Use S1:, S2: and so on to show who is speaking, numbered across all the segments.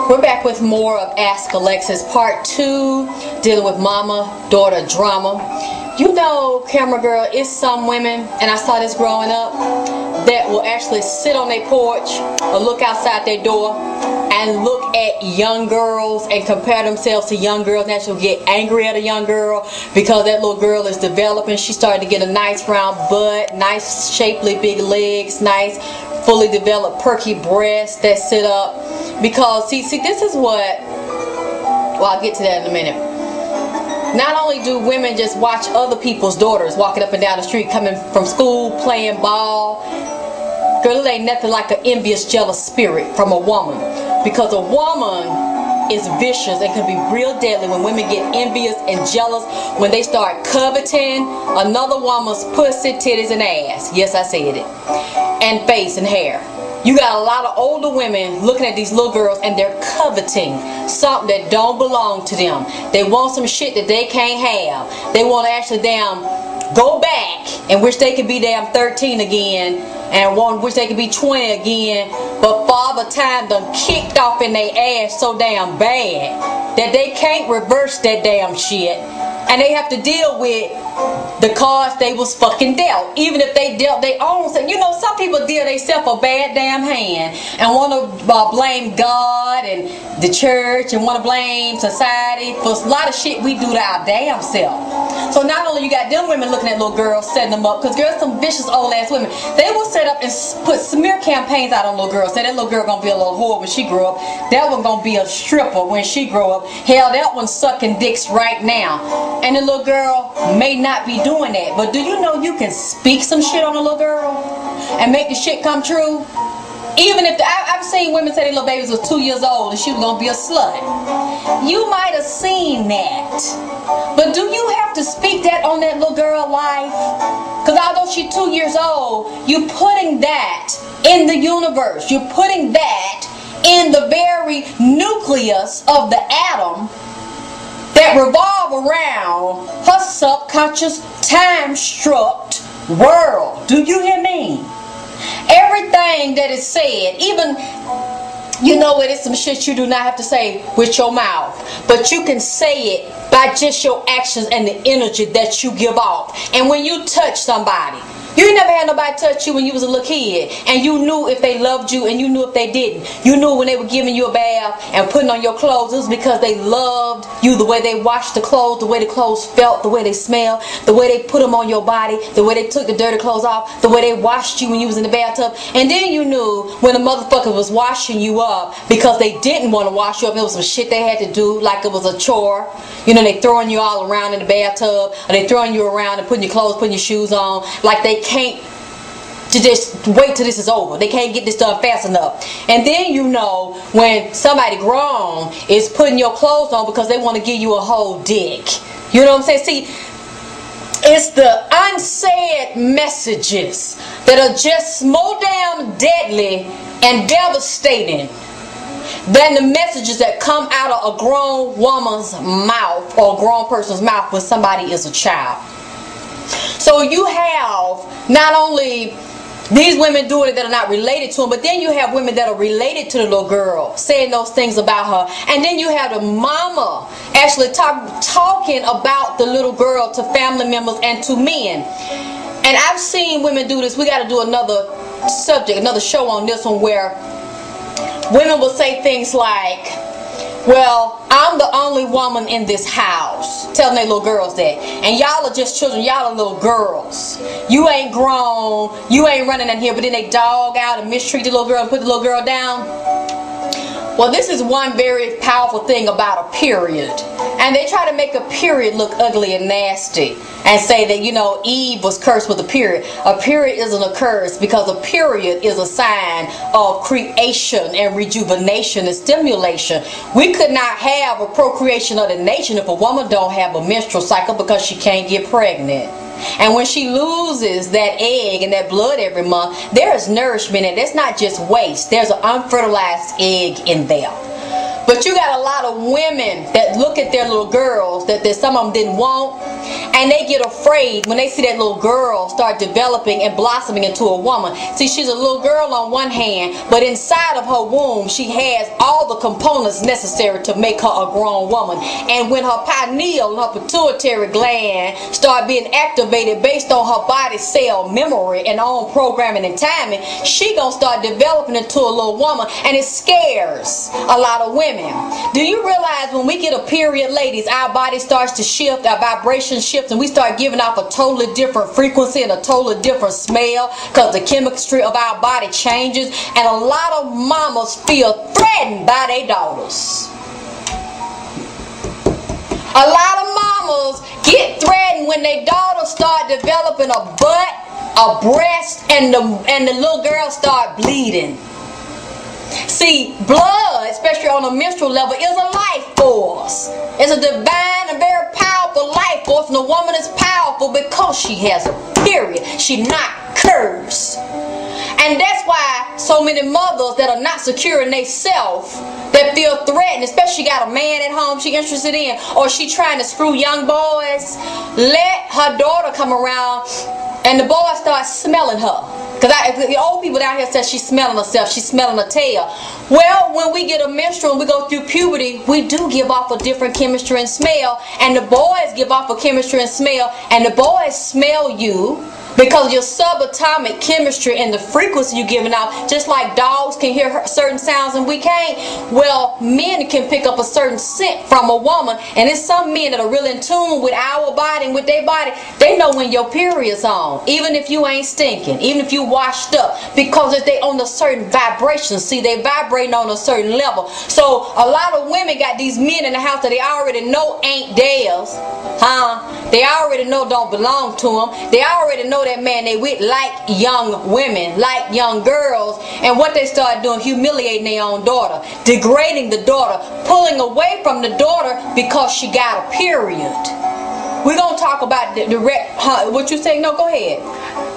S1: We're back with more of Ask Alexyss Part 2, dealing with mama-daughter drama. You know, camera girl, it's some women, and I saw this growing up, that will actually sit on their porch or look outside their door and look at young girls and compare themselves to young girls, and actually get angry at a young girl because that little girl is developing. She started to get a nice round butt, nice shapely big legs, nice fully developed perky breasts that sit up. Because see this is what, well, I'll get to that in a minute. Not only do women just watch other people's daughters walking up and down the street, coming from school, playing ball. Girl, it ain't nothing like an envious, jealous spirit from a woman. Because a woman is vicious and can be real deadly when women get envious and jealous, when they start coveting another woman's pussy, titties, and ass. Yes, I said it. And face and hair. You got a lot of older women looking at these little girls and they're coveting something that don't belong to them. They want some shit that they can't have. They want to actually damn go back and wish they could be damn 13 again, and wish they could be 20 again, but Father Time done kicked off in their ass so damn bad that they can't reverse that damn shit, and they have to deal with the cards they was fucking dealt. Even if they dealt their own, you know, some people deal themselves a bad damn hand and want to blame God and the church and want to blame society for a lot of shit we do to our damn self. So not only you got them women looking at little girls, setting them up, because girls, some vicious old ass women, they will set up and put smear campaigns out on little girls. Say that little girl gonna be a little whore when she grow up. That one gonna be a stripper when she grow up. Hell, that one's sucking dicks right now. And the little girl may not be doing that, but do you know you can speak some shit on a little girl and make the shit come true? Even if I've seen women say their little babies was 2 years old and she was gonna be a slut. You might have seen that, but do you have to speak that on that little girl life? Because although she's 2 years old, you're putting that in the universe. You're putting that in the very nucleus of the atom that revolve around her subconscious time-struck world. Do you hear me? Everything that is said, even, you know what, it's some shit you do not have to say with your mouth, but you can say it by just your actions and the energy that you give off. And when you touch somebody, you never had nobody touch you when you was a little kid, and you knew if they loved you and you knew if they didn't. You knew when they were giving you a bath and putting on your clothes, it was because they loved you, the way they washed the clothes, the way the clothes felt, the way they smelled, the way they put them on your body, the way they took the dirty clothes off, the way they washed you when you was in the bathtub. And then you knew when a motherfucker was washing you up because they didn't want to wash you up. It was some shit they had to do, like it was a chore. You know, they throwing you all around in the bathtub, or they throwing you around and putting your clothes, putting your shoes on, like they can't to just wait till this is over. They can't get this done fast enough. And then you know when somebody grown is putting your clothes on because they want to give you a whole dick. You know what I'm saying? See, it's the unsaid messages that are just more damn deadly and devastating than the messages that come out of a grown woman's mouth or a grown person's mouth when somebody is a child. So you have not only these women doing it that are not related to them, but then you have women that are related to the little girl saying those things about her. And then you have the mama actually talking about the little girl to family members and to men. And I've seen women do this. We got to do another subject, another show on this one, where women will say things like, well, I'm the only woman in this house, telling their little girls that. And y'all are just children, y'all are little girls. You ain't grown, you ain't running in here, but then they dog out and mistreat the little girl and put the little girl down. Well, this is one very powerful thing about a period. And they try to make a period look ugly and nasty and say that, you know, Eve was cursed with a period. A period isn't a curse, because a period is a sign of creation and rejuvenation and stimulation. We could not have a procreation of the nation if a woman don't have a menstrual cycle, because she can't get pregnant. And when she loses that egg and that blood every month, there is nourishment, and that's not just waste. There's an unfertilized egg in there. But you got a lot of women that look at their little girls that some of them didn't want, and they get afraid when they see that little girl start developing and blossoming into a woman. See, she's a little girl on one hand, but inside of her womb she has all the components necessary to make her a grown woman. And when her pineal and her pituitary gland start being activated based on her body cell memory and own programming and timing, she gonna start developing into a little woman, and it scares a lot of women. Do you realize when we get a period, ladies, our body starts to shift, our vibration shifts, and we start giving off a totally different frequency and a totally different smell because the chemistry of our body changes, and a lot of mamas feel threatened by their daughters. A lot of mamas get threatened when their daughters start developing a butt, a breast, and the little girls start bleeding. See, blood, especially on a menstrual level, is a life force. It's a divine and very powerful life force, and a woman is powerful because she has a period. She's not cursed. And that's why so many mothers that are not secure in themselves, that feel threatened, especially got a man at home she interested in, or she trying to screw young boys, let her daughter come around and the boys start smelling her. Because the old people down here say she's smelling herself, she's smelling her tail. Well, when we get a menstrual and we go through puberty, we do give off a different chemistry and smell, and the boys give off a chemistry and smell, and the boys smell you because your subatomic chemistry and the frequency you're giving out, just like dogs can hear certain sounds and we can't, well, men can pick up a certain scent from a woman, and it's some men that are really in tune with our body and with their body. They know when your period's on, even if you ain't stinking, even if you washed up, because they on a certain vibration. See, they vibrating on a certain level. So a lot of women got these men in the house that they already know ain't theirs, they already know don't belong to them. They already know that man they with like young women, like young girls, and what they start doing, humiliating their own daughter, degrading the daughter, pulling away from the daughter because she got a period. We're going to talk about what you saying. No, go ahead.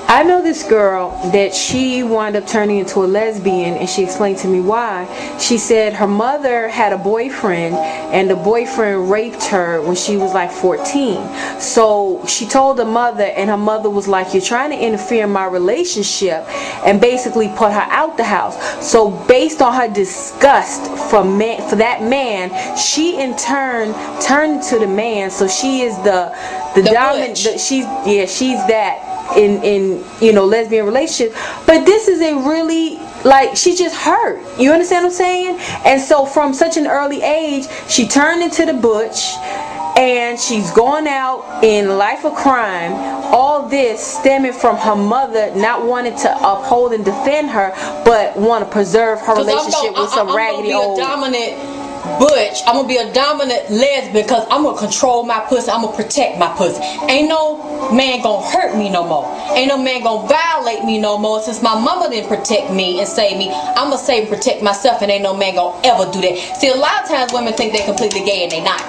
S2: I know this girl that she wound up turning into a lesbian, and she explained to me why. She said her mother had a boyfriend, and the boyfriend raped her when she was like 14. So she told her mother, and her mother was like, "You're trying to interfere in my relationship," and basically put her out the house. So based on her disgust for that man, she in turn turned to the man. So she is the dominant. She's that in lesbian relationship. But this is a really, like, she just hurt. You understand what I'm saying? And so from such an early age, she turned into the butch, and she's going out in life of crime. All this stemming from her mother not wanting to uphold and defend her, but want to preserve her relationship with some raggedy old
S1: butch. I'm gonna be a dominant lesbian because I'm gonna control my pussy. I'm gonna protect my pussy. Ain't no man gonna hurt me no more. Ain't no man gonna violate me no more. Since my mama didn't protect me and save me, I'm gonna save and protect myself, and ain't no man gonna ever do that. See, a lot of times women think they're completely gay and they not.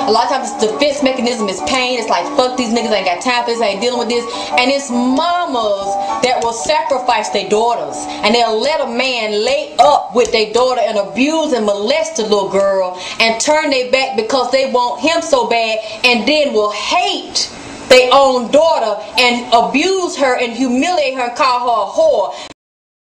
S1: A lot of times the defense mechanism is pain. It's like, fuck these niggas, ain't got time for this, ain't dealing with this. And it's mamas that will sacrifice their daughters, and they'll let a man lay up with their daughter and abuse and molest the little girl and turn their back because they want him so bad, and then will hate their own daughter and abuse her and humiliate her and call her a whore.